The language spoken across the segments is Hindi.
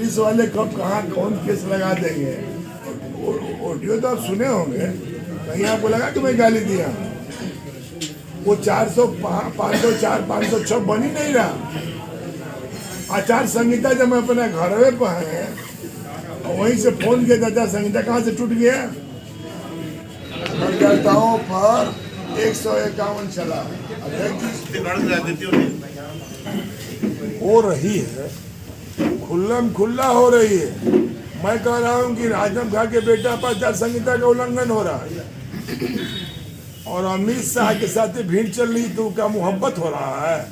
पुलिस वाले कब कहाँ कौन केस लगा देंगे। ऑडियो तो आप सुने होंगे, कहीं आपको लगा कि मैं गाली दिया? वो 400 504 506 बन ही नहीं रहा। आचार संहिता जब मैं अपने घरवे पर है और वहीं से फोन किया, आचार संहिता कहाँ से टूट गया? कार्यकर्ताओं पर 151 चला हो रही है, खुल्लम खुल्ला हो रही है। मैं कह रहा हूँ कि राजनाथ खा के बेटा पर आचार संहिता का उल्लंघन हो रहा है और अमित शाह के साथ भीड़ चल रही, तो क्या मोहब्बत हो रहा है?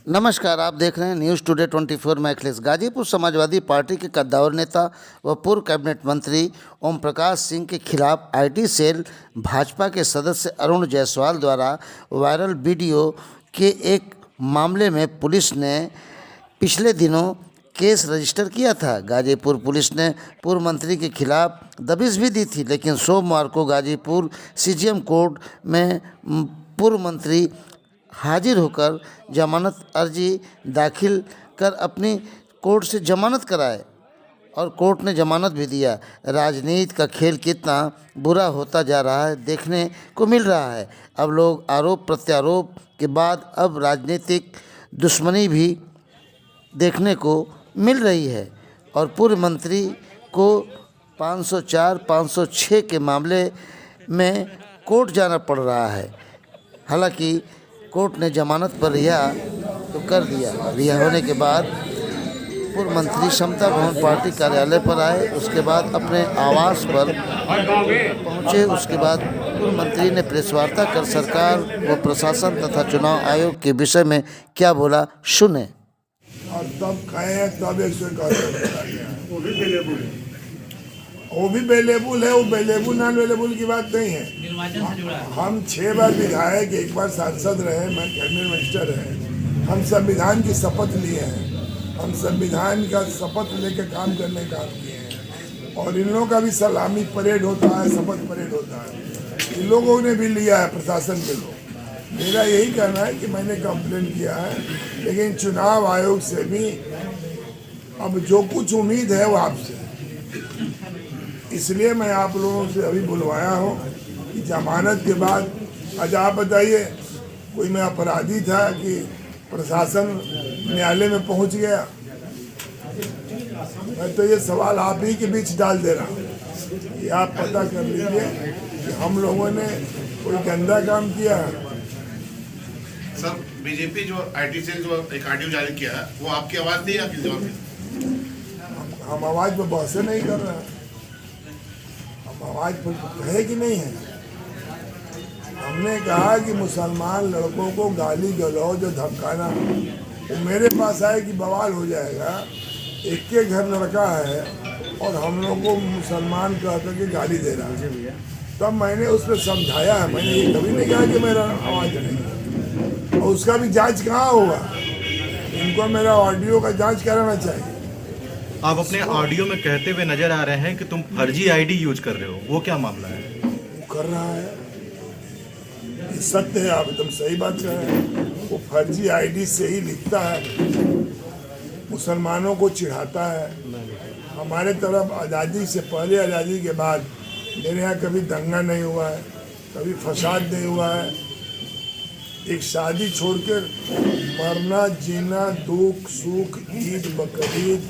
नमस्कार, आप देख रहे हैं न्यूज़ टुडे 24। मैं अखिलेश। गाजीपुर समाजवादी पार्टी के कद्दावर नेता व पूर्व कैबिनेट मंत्री ओम प्रकाश सिंह के खिलाफ आईटी सेल भाजपा के सदस्य अरुण जायसवाल द्वारा वायरल वीडियो के एक मामले में पुलिस ने पिछले दिनों केस रजिस्टर किया था। गाजीपुर पुलिस ने पूर्व मंत्री के खिलाफ दबिश भी दी थी, लेकिन सोमवार को गाजीपुर सीजीएम कोर्ट में पूर्व मंत्री हाजिर होकर जमानत अर्जी दाखिल कर अपनी कोर्ट से जमानत कराए और कोर्ट ने जमानत भी दिया। राजनीति का खेल कितना बुरा होता जा रहा है देखने को मिल रहा है। अब लोग आरोप प्रत्यारोप के बाद अब राजनीतिक दुश्मनी भी देखने को मिल रही है और पूर्व मंत्री को 504 506 के मामले में कोर्ट जाना पड़ रहा है। हालांकि कोर्ट ने जमानत पर रिहा तो कर दिया। रिहा होने के बाद पूर्व मंत्री समता भवन पार्टी कार्यालय पर आए, उसके बाद अपने आवास पर पहुंचे। उसके बाद पूर्व मंत्री ने प्रेस वार्ता कर सरकार व प्रशासन तथा चुनाव आयोग के विषय में क्या बोला, सुने। और तब खाए तब 161 वो भी अवेलेबल है। वो अवेलेबल नॉन अवेलेबल की बात नहीं है। हम 6 बार विधायक, 1 बार सांसद रहे, मैं कैबिनेट मिनिस्टर रहे। हम संविधान की शपथ लिए हैं, हम संविधान का शपथ लेकर काम करने का काम किए हैं और इन लोगों का भी सलामी परेड होता है, शपथ परेड होता है। इन लोगों ने भी लिया है, प्रशासन के लोग। मेरा यही कहना है कि मैंने कंप्लेन किया है, लेकिन चुनाव आयोग से भी अब जो कुछ उम्मीद है वो आपसे, इसलिए मैं आप लोगों से अभी बुलवाया हूँ कि जमानत के बाद आज आप बताइए, कोई मैं अपराधी था कि प्रशासन न्यायालय में पहुँच गया? मैं तो ये सवाल आप ही के बीच डाल दे रहा हूँ। ये आप पता कर लीजिए कि हम लोगों ने कोई गंदा काम किया है। सर, बीजेपी जो आईटी सेल जो एक ऑडियो जारी किया है, वो आपकी आवाज़ थी या किसी और की? हम आवाज़ पर बहसे नहीं कर रहे हैं, हम आवाज़ पर है कि नहीं है। हमने कहा कि मुसलमान लड़कों को गाली गलौज और धमकाना, वो मेरे पास आए कि बवाल हो जाएगा। एक के घर लड़का है और हम लोग को मुसलमान कह करके गाली दे रहा है, तब मैंने उस पर समझाया है। मैंने ये कभी नहीं कहा कि मेरा आवाज़ नहीं है। और उसका भी जांच कहाँ होगा? इनको मेरा ऑडियो का जांच कराना चाहिए। आप अपने ऑडियो में कहते हुए नजर आ रहे हैं कि तुम फर्जी आईडी यूज कर रहे हो, वो क्या मामला है? वो कर रहा है, ये सत्य है, आप एकदम सही बात कर रहे हैं। वो फर्जी आईडी से ही लिखता है, मुसलमानों को चिढ़ाता है। हमारे तरफ आज़ादी से पहले, आज़ादी के बाद मेरे यहाँ कभी दंगा नहीं हुआ है, कभी फसाद नहीं हुआ है। एक शादी छोड़कर मरना जीना, दुख सुख, ईद बकरीद,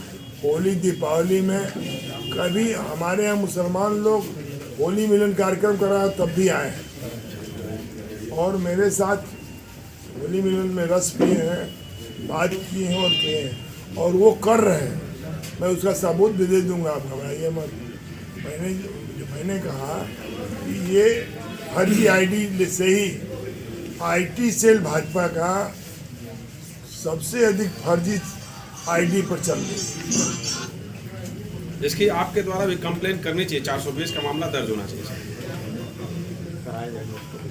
होली दीपावली में कभी हमारे यहाँ मुसलमान लोग होली मिलन कार्यक्रम करा तब भी आए हैं और मेरे साथ होली मिलन में रस पिए हैं, बात की हैं और किए हैं और वो कर रहे हैं। मैं उसका सबूत भी दे दूंगा, आप घबराइए मत। मैंने कहा कि ये फर्जी आईडी से ही आईटी सेल भाजपा का सबसे अधिक फर्जी आईडी पर चल रही है। इसकी आपके द्वारा भी कंप्लेन करनी चाहिए, 420 का मामला दर्ज होना चाहिए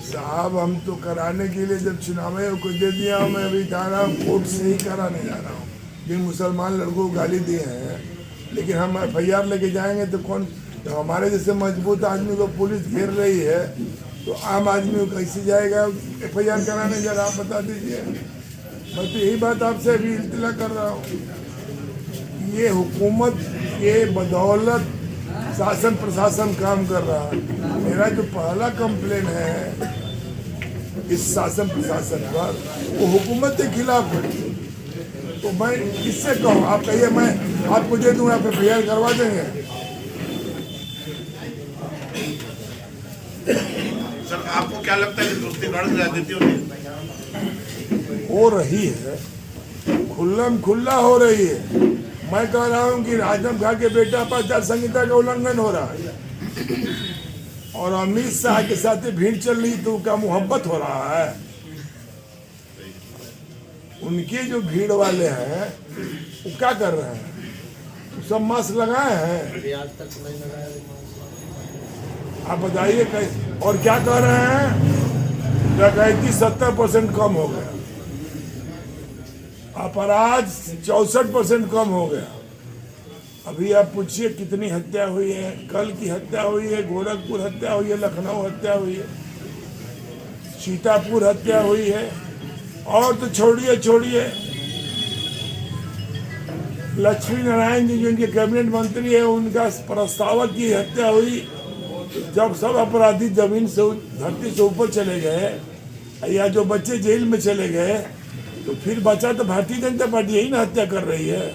साहब। हम तो कराने के लिए जब चुनाव आयोग को दे दिया, मैं अभी जा रहा हूँ कोर्ट से ही कराने जा रहा हूँ। जिन मुसलमान लड़कों को गाली दिए हैं, लेकिन हम FIR लेके जाएंगे तो कौन? तो हमारे जैसे मजबूत आदमी को पुलिस घेर रही है, तो आम आदमी कैसे जाएगा FIR कराने? जरा आप बता दीजिए। मैं तो यही बात आपसे अभी इल्तिला कर रहा हूँ, ये हुकूमत के बदौलत शासन प्रशासन काम कर रहा है। मेरा जो पहला कंप्लेन है इस शासन प्रशासन पर वो हुकूमत के खिलाफ है। तो मैं किससे कहूँ? आप कहिए मैं आपको दे दूँ, आप एफआईआर करवा देंगे। सर आपको क्या लगता है कि तुष्टिकरण की राजनीति हो रही है, खुल्लम खुल्ला हो रही है। मैं कह रहा हूँ कि आजम खां के बेटा पर आचार संहिता का उल्लंघन हो रहा है और अमित शाह के साथ भीड़ चल रही तो क्या मोहब्बत हो रहा है? उनके जो भीड़ वाले हैं वो क्या कर रहे हैं? वो सब मास्क लगाए हैं, आप बताइए कैसे? और क्या कह रहे हैं? डकैती 70% कम हो गया, अपराध 64% कम हो गया। अभी आप पूछिए कितनी हत्या हुई है? कल की हत्या हुई है, गोरखपुर हत्या हुई है, लखनऊ हत्या हुई है, सीतापुर हत्या हुई है, और तो छोड़िए लक्ष्मी नारायण जी जो इनके कैबिनेट मंत्री है उनका प्रस्तावक की हत्या हुई। जब सब अपराधी जमीन से धरती से ऊपर चले गए या जो बच्चे जेल में चले गए तो फिर बचा तो भारतीय जनता पार्टी यही ना हत्या कर रही है।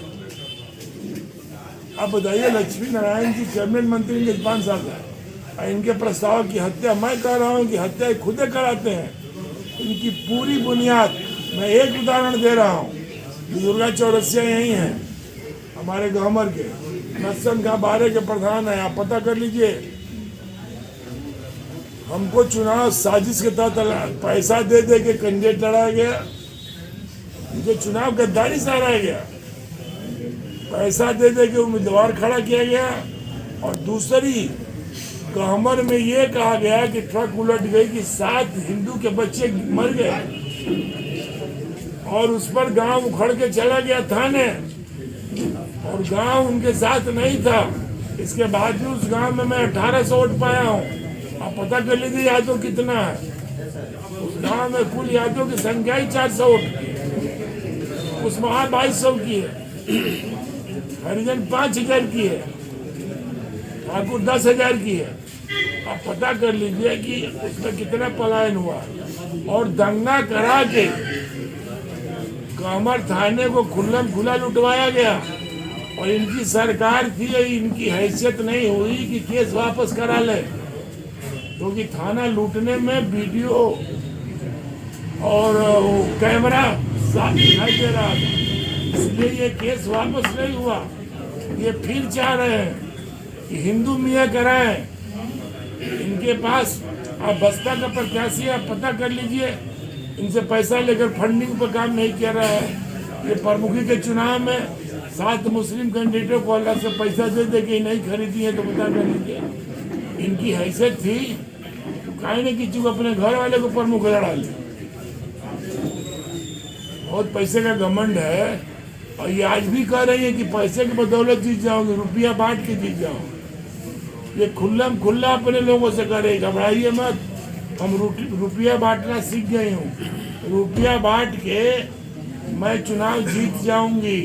आप बताइए, लक्ष्मी नारायण जी कैबिनेट मंत्री के 5 साल है, इनके प्रस्ताव की हत्या, मैं कह रहा हूँ कि हत्या खुद कराते हैं। इनकी पूरी बुनियाद, मैं एक उदाहरण दे रहा हूँ, दुर्गा चौरसिया यही हैं हमारे गवर्नर के, नक्सल खां बारे के प्रधान है, आप पता कर लीजिए। हमको चुनाव साजिश के तहत पैसा दे दे के कैंडिडेट लड़ाया गया, जो चुनाव गद्दारी से हराया गया, पैसा दे दे के उम्मीदवार खड़ा किया गया। और दूसरी गवर्नर में ये कहा गया कि ट्रक उलट गई कि 7 हिंदू के बच्चे मर गए और उस पर गांव उखड़ के चला गया थाने और गांव उनके साथ नहीं था। इसके बाद भी उस गांव में मैं 1800 वोट पाया हूँ। आप पता कर लीजिए यादव कितना है। उस गांव में कुल यादव की संख्या ही 400 वोट की, उस वहाँ 2200 की है, हरिजन 5000 की है, ठाकुर 10,000 की है। आप पता कर लीजिए कि उसमें कितना पलायन हुआ। और दंगा करा के कामर थाने को खुल्लम खुला लुटवाया गया और इनकी सरकार थी, इनकी हैसियत नहीं हुई कि केस वापस करा ले, क्योंकि तो थाना लूटने में वीडियो और कैमरा साफ दिखाई दे रहा था, इसलिए ये केस वापस नहीं हुआ। ये फिर चाह रहे हैं कि हिंदू मियाँ कराएं इनके पास। आप बसपा का प्रत्याशी आप पता कर लीजिए, इनसे पैसा लेकर फंडिंग पर काम नहीं किया रहा है। ये प्रमुखी के चुनाव में 7 मुस्लिम कैंडिडेटों को अल्लाह से पैसा दे दे के नहीं खरीदी है, तो पता कर लीजिए। इनकी हैसियत थी तो काहे ने किसी को अपने घर वाले को प्रमुख लड़ा लिया। बहुत पैसे का घमंड है और ये आज भी कह रही है कि पैसे की बदौलत जीत जाओगे, रुपया बांट के जीत जाओ। ये खुल्लम खुल्ला अपने लोगों से करे, घबराइए मत। हम रुपया बांटना सीख गए हूँ, रुपया बांट के मैं चुनाव जीत जाऊंगी,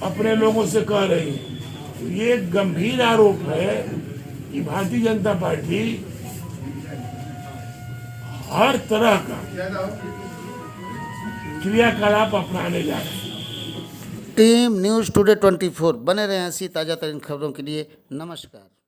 अपने लोगों से कह रही हूँ। ये गंभीर आरोप है कि भारतीय जनता पार्टी हर तरह का क्रियाकलाप अपनाने जा रही है। टीम न्यूज़ टुडे 24 बने रहे ऐसी ताज़ा तरीन खबरों के लिए। नमस्कार।